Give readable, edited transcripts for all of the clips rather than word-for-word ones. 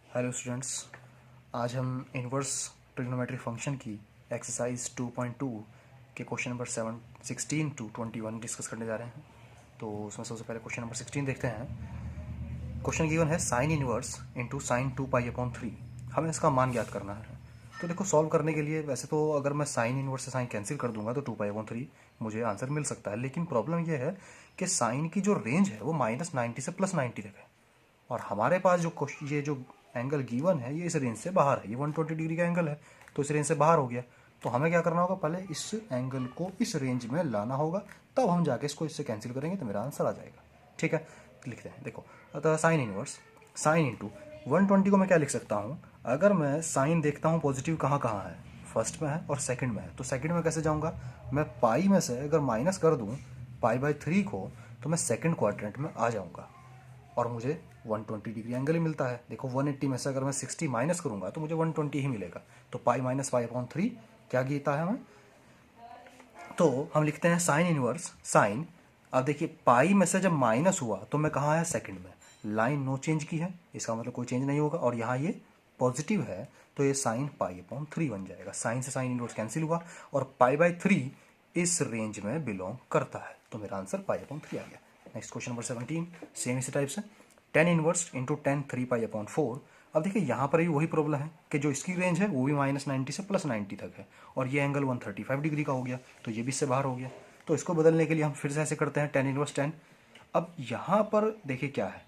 Hello students, आज हम inverse trigonometric function की एक्सरसाइज 2.2 के क्वेश्चन नंबर 16 to 21 डिस्कस करने जा रहे हैं। तो उसमें सबसे पहले क्वेश्चन नंबर 16 देखते हैं। क्वेश्चन गिवन है साइन इनवर्स इंटू साइन 2π/3। हमें इसका मान ज्ञात करना है। तो देखो, सॉल्व करने के लिए वैसे तो अगर मैं साइन इनवर्स से साइन कैंसिल कर दूंगा तो 2π/3 मुझे आंसर मिल सकता है, लेकिन प्रॉब्लम यह है कि साइन की जो रेंज है वो -90 से +90 तक है, और हमारे पास ये जो एंगल गिवन है ये इस रेंज से बाहर है। ये 120 डिग्री का एंगल है, तो इस रेंज से बाहर हो गया। तो हमें क्या करना होगा, पहले इस एंगल को इस रेंज में लाना होगा, तब हम जाके इसको इससे कैंसिल करेंगे तो मेरा आंसर आ जाएगा। ठीक है, लिखते हैं। देखो, अतः साइन इनवर्स साइन इंटू 120 को मैं क्या लिख सकता हूँ, अगर मैं साइन देखता हूँ पॉजिटिव कहाँ कहाँ है, फर्स्ट में है और सेकंड में है, तो सेकंड में कैसे जाऊँगा, मैं पाई में से अगर माइनस कर दूँ π/3 को, तो मैं सेकंड क्वाड्रेंट में आ जाऊँगा और मुझे 120 डिग्री एंगल ही मिलता है। देखो, 180 में से अगर मैं 60 माइनस करूंगा तो मुझे 120 ही मिलेगा। तो पाई माइनस π/3 क्या गीता है हमें, तो हम लिखते हैं साइन इनवर्स साइन। अब देखिए, पाई में से जब माइनस हुआ तो मैं कहाँ है, सेकंड में। लाइन नो चेंज की है, इसका मतलब कोई चेंज नहीं होगा, और यहाँ ये पॉजिटिव है तो ये साइन π/3 बन जाएगा। साइन से साइन इनवर्स कैंसिल हुआ और π/3 इस रेंज में बिलोंग करता है, तो मेरा आंसर π/3 आ गया। नेक्स्ट क्वेश्चन नंबर 17, सेम इसी टाइप से। Tan inverse into tan 3π/4। अब देखिए, यहाँ पर भी वही प्रॉब्लम है कि जो इसकी रेंज है वो भी -90 से +90 तक है, और ये एंगल 135 डिग्री का हो गया, तो ये भी इससे बाहर हो गया। तो इसको बदलने के लिए हम फिर से ऐसे करते हैं, टेन इनवर्स टेन। अब यहाँ पर देखिए क्या है,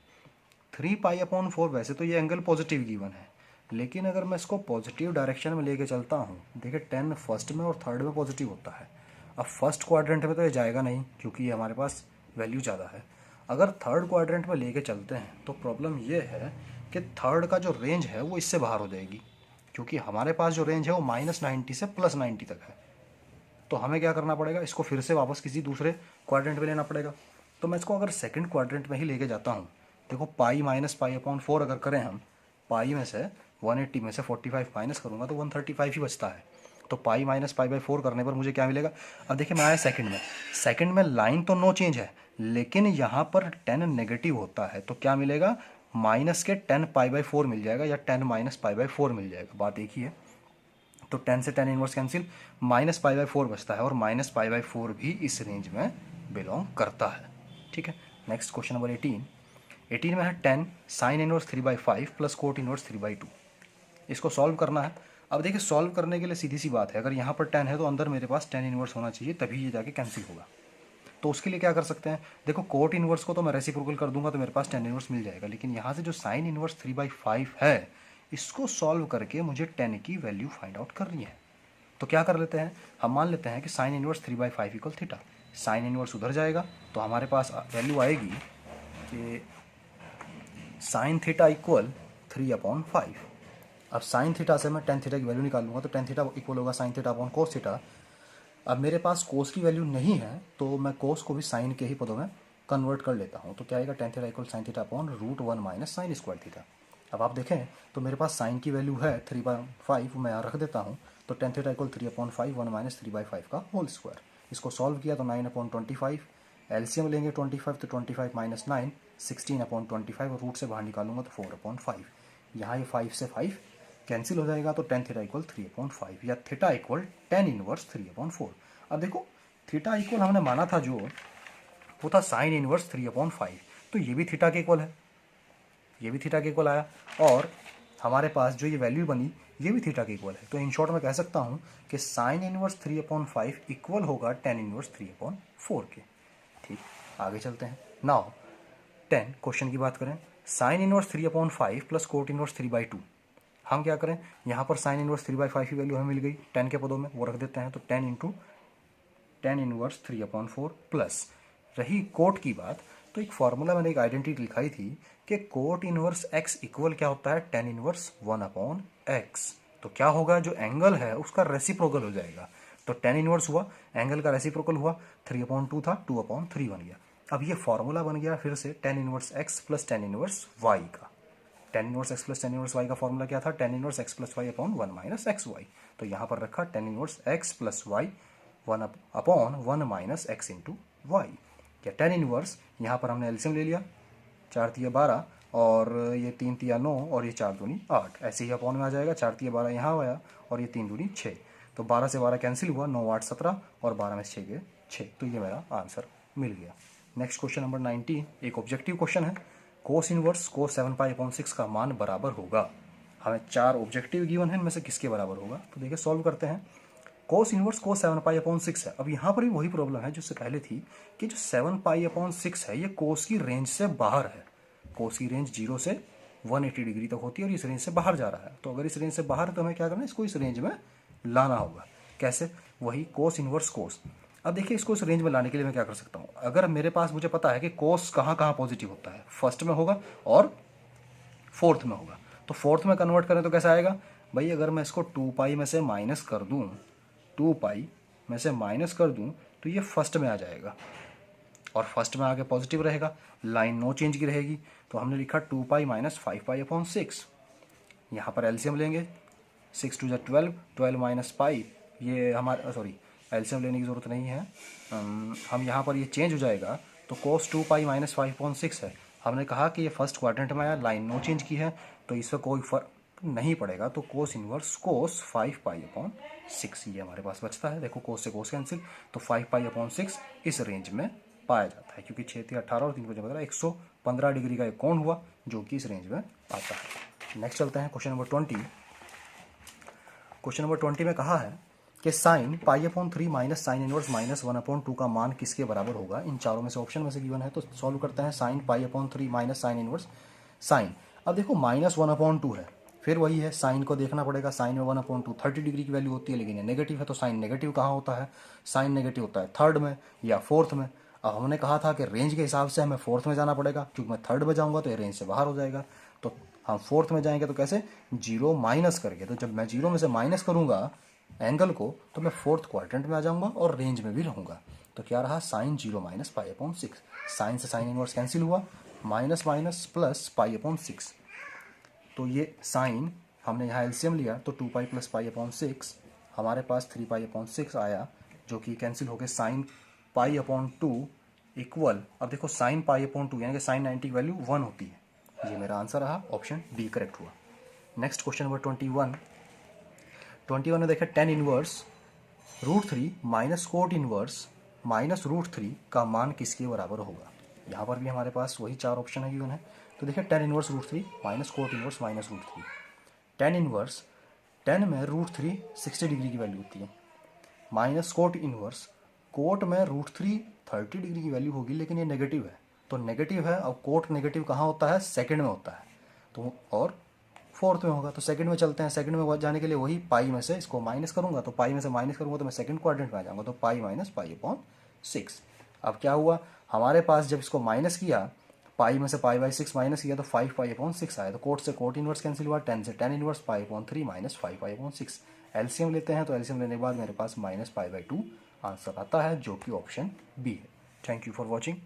3π/4। वैसे तो ये एंगल पॉजिटिव गिवन है, लेकिन अगर मैं इसको पॉजिटिव डायरेक्शन में लेके चलता हूँ, देखिए 10 फर्स्ट में और थर्ड में पॉजिटिव होता है। अब फर्स्ट क्वाड्रेंट में तो ये जाएगा नहीं क्योंकि ये हमारे पास वैल्यू ज़्यादा है। अगर थर्ड क्वाड्रेंट में लेके चलते हैं तो प्रॉब्लम ये है कि थर्ड का जो रेंज है वो इससे बाहर हो जाएगी, क्योंकि हमारे पास जो रेंज है वो -90 से +90 तक है। तो हमें क्या करना पड़ेगा, इसको फिर से वापस किसी दूसरे क्वाड्रेंट में लेना पड़ेगा। तो मैं इसको अगर सेकंड क्वाड्रेंट में ही लेके जाता हूँ, देखो पाई माइनस π/4 अगर करें हम, पाई में से 180 में से 45 माइनस करूँगा तो 135 ही बचता है। तो पाई माइनस π/4 करने पर मुझे क्या मिलेगा। अब देखिए, मैं आया सेकंड में लाइन तो नो चेंज है, लेकिन यहाँ पर 10 नेगेटिव होता है, तो क्या मिलेगा, माइनस के 10 π/4 मिल जाएगा, या 10 माइनस π/4 मिल जाएगा। बात एक ही है। तो 10 से 10 इनवर्स कैंसिल, -π/4 बचता है, और -π/4 भी इस रेंज में बिलोंग करता है। ठीक है, नेक्स्ट क्वेश्चन नंबर 18 में है 10 sine inverse 3/5 plus cot inverse 3/2। इसको सॉल्व करना है। अब देखिए, सॉल्व करने के लिए सीधी सी बात है, अगर यहाँ पर 10 है तो अंदर मेरे पास 10 इनवर्स होना चाहिए, तभी ये जाके कैंसिल होगा। तो उसके लिए क्या कर सकते हैं, देखो कोट इनवर्स को तो मैं रेसिप्रोकल कर दूंगा तो मेरे पास 10 इनवर्स मिल जाएगा, लेकिन यहाँ से जो साइन इनवर्स 3/5 है, इसको सॉल्व करके मुझे 10 की वैल्यू फाइंड आउट करनी है। तो क्या कर लेते हैं, हम मान लेते हैं कि sine inverse 3/5 equal theta. Sine inverse उधर जाएगा तो हमारे पास वैल्यू आएगी कि साइन थीटा इक्वल 3/5। अब साइन थीटा से मैं टेन थीटा की वैल्यू निकालूंगा, तो टेन थीटा इक्वल होगा sine theta upon cos theta. अब मेरे पास कोस की वैल्यू नहीं है, तो मैं कोस को भी साइन के ही पदों में कन्वर्ट कर लेता हूँ। तो क्या आएगा, tan theta equal sine theta upon √1 minus sine square theta. अब आप देखें तो मेरे पास साइन की वैल्यू है 3/5, मैं यहाँ रख देता हूँ। तो टेन थीटा इक्वल 3/5 1 माइनस 3/5 का होल स्क्वायर। इसको सॉल्व किया तो 9/25, एलसीएम लेंगे 25, तो 25 माइनस 9 16/25, और रूट से बाहर निकालूंगा तो 4/5। यहाँ ये 5 से 5 कैंसिल हो जाएगा, तो टेन थीटा इक्वल 3/5, या थीटा इक्वल टेन इनवर्स 3/4। अब देखो, थीटा इक्वल हमने माना था जो, वो था साइन इनवर्स 3/5, तो ये भी थीटा के इक्वल है, ये भी थीटा के इक्वल आया, और हमारे पास जो ये वैल्यू बनी ये भी थीटा के इक्वल है। तो इन शॉर्ट में कह सकता हूँ कि साइन इनवर्स 3/5 इक्वल होगा टेन इनवर्स 3/4 के। ठीक, आगे चलते हैं। नाउ 10 क्वेश्चन की बात करें, sine inverse 3/5 plus cot inverse 3/2। हम क्या करें, यहाँ पर साइन इनवर्स 3/5 की वैल्यू हमें मिल गई 10 के पदों में, वो रख देते हैं। तो 10 इंटू टेन इनवर्स 3/4 प्लस, रही कोट की बात, तो एक फॉर्मूला मैंने एक आइडेंटिटी लिखाई थी कि कोट इनवर्स x इक्वल क्या होता है, टेन इनवर्स 1/x। तो क्या होगा, जो एंगल है उसका रेसिप्रोकल हो जाएगा। तो टेन इनवर्स हुआ, एंगल का रेसिप्रोकल हुआ, 3/2 था, 2/3 बन गया। अब ये फॉर्मूला बन गया फिर से tan inverse x plus tan inverse y का। Tan inverse x plus tan inverse y का फॉर्मूला क्या था, tan inverse x plus y upon 1 minus x y. तो यहाँ पर रखा tan inverse x plus y 1/1 minus x into y. क्या tan inverse, यहाँ पर हमने एलसीएम ले लिया, 4 × 12, और ये 3 तिया 9 और ये 4 दूनी 8, ऐसे ही अपॉन में आ जाएगा। 4 तिया 12 यहाँ आया और ये 3 दूनी 6, तो 12 से 12 कैंसिल हुआ, 9 8 17 और 12 में 6 गए 6, तो ये मेरा आंसर मिल गया। नेक्स्ट क्वेश्चन नंबर 19 एक ऑब्जेक्टिव क्वेश्चन है। कोस इनवर्स कोस 7π/6 का मान बराबर होगा। हमें 4 ऑब्जेक्टिव गिवन है, इनमें से किसके बराबर होगा। तो देखिए सॉल्व करते हैं। कोस इनवर्स कोस 7π/6 है। अब यहाँ पर भी वही प्रॉब्लम है जो उससे पहले थी कि जो 7π/6 है ये कोस की रेंज से बाहर है। कोस की रेंज 0 से 180 डिग्री तक होती है और इस रेंज से बाहर जा रहा है। तो अगर इस रेंज से बाहर है तो हमें क्या करना है, इसको इस रेंज में लाना होगा। कैसे, वही कोस इनवर्स कोस। अब देखिए इसको इस रेंज में लाने के लिए मैं क्या कर सकता हूँ, अगर मेरे पास मुझे पता है कि कोस कहाँ कहाँ पॉजिटिव होता है, फर्स्ट में होगा और फोर्थ में होगा, तो फोर्थ में कन्वर्ट करें तो कैसा आएगा भाई, अगर मैं इसको 2π में से माइनस कर दूँ, 2π में से माइनस कर दूँ तो ये फर्स्ट में आ जाएगा और फर्स्ट में आगे पॉजिटिव रहेगा, लाइन नो चेंज की रहेगी। तो हमने लिखा 2π माइनस 5π/6। यहाँ पर एलसीएम लेंगे, 6 2 12, 12 माइनस पाई, ये हमारा सॉरी एलसीएम लेने की ज़रूरत नहीं है, हम यहाँ पर ये चेंज हो जाएगा। तो कोस 2π माइनस 5/6 है। हमने कहा कि ये फर्स्ट क्वाड्रेंट में आया, लाइन नो चेंज की है, तो इसमें कोई फर्क नहीं पड़ेगा। तो कोस इनवर्स कोस 5π/6 ये हमारे पास बचता है। देखो कोस से कोस कैंसिल, तो 5π/6 इस रेंज में पाया जाता है, क्योंकि 6 3 18 और 3 5 15 115 डिग्री का एक कोण हुआ जो कि इस रेंज में आता है। नेक्स्ट चलते हैं क्वेश्चन नंबर 20। क्वेश्चन नंबर 20 में कहा है कि sine π/3 minus sine inverse minus 1/2 का मान किसके बराबर होगा। इन चारों में से ऑप्शन में से गिवन है, तो सॉल्व करते हैं। Sine π/3 minus sine inverse sine, अब देखो माइनस 1/2 है, फिर वही है साइन को देखना पड़ेगा। साइन में 1/2 30 डिग्री की वैल्यू होती है, लेकिन ये नेगेटिव है, तो साइन नेगेटिव कहाँ होता है, साइन नेगेटिव होता है थर्ड में या फोर्थ में। अब हमने कहा था कि रेंज के हिसाब से हमें फोर्थ में जाना पड़ेगा, क्योंकि मैं थर्ड में जाऊँगा तो ये रेंज से बाहर हो जाएगा। तो हम फोर्थ में जाएंगे तो कैसे, 0 माइनस करके, तो जब मैं 0 में से माइनस करूँगा एंगल को तो मैं फोर्थ क्वाड्रेंट में आ जाऊँगा और रेंज में भी रहूँगा। तो क्या रहा, साइन 0 माइनस π/6, साइन से साइन इनवर्स कैंसिल हुआ, माइनस माइनस प्लस π/6। तो ये साइन हमने यहाँ एलसीएम लिया तो 2π प्लस π/6 हमारे पास 3π/6 आया, जो कि कैंसिल हो गए साइन π/2 इक्वल। अब देखो साइन π/2 यानी कि साइन 90 की वैल्यू 1 होती है। ये मेरा आंसर रहा, ऑप्शन डी करेक्ट हुआ। नेक्स्ट क्वेश्चन नंबर 21 में देखें tan inverse √3 minus cot inverse minus √3 का मान किसके बराबर होगा। यहाँ पर भी हमारे पास वही 4 ऑप्शन है गिवन है। तो देखिए tan inverse √3 minus cot inverse minus √3। Tan inverse 10 में √3 60 डिग्री की वैल्यू होती है, माइनस कोट इनवर्स, कोट में √3 30 डिग्री की वैल्यू होगी, लेकिन ये नेगेटिव है, तो नेगेटिव है। अब कोट नेगेटिव कहाँ होता है, सेकंड में होता है, तो और फोर्थ में होगा। तो सेकंड में चलते हैं। सेकंड में जाने के लिए वही पाई में से इसको माइनस करूंगा, तो पाई में से माइनस करूंगा तो मैं सेकंड क्वाड्रेंट में आ जाऊंगा, तो पाई माइनस π/6। अब क्या हुआ हमारे पास, जब इसको माइनस किया, पाई में से π/6 माइनस किया तो 5π/6 आया। तो कोट से कोट इनवर्स कैंसिल हुआ, 10 से tan इनवर्स π/3 माइनस 5π/6। एलसीएम लेते हैं, तो एलसीएम लेने के बाद मेरे पास -π/2 आंसर आता है, जो कि ऑप्शन बी है। Thank you for watching.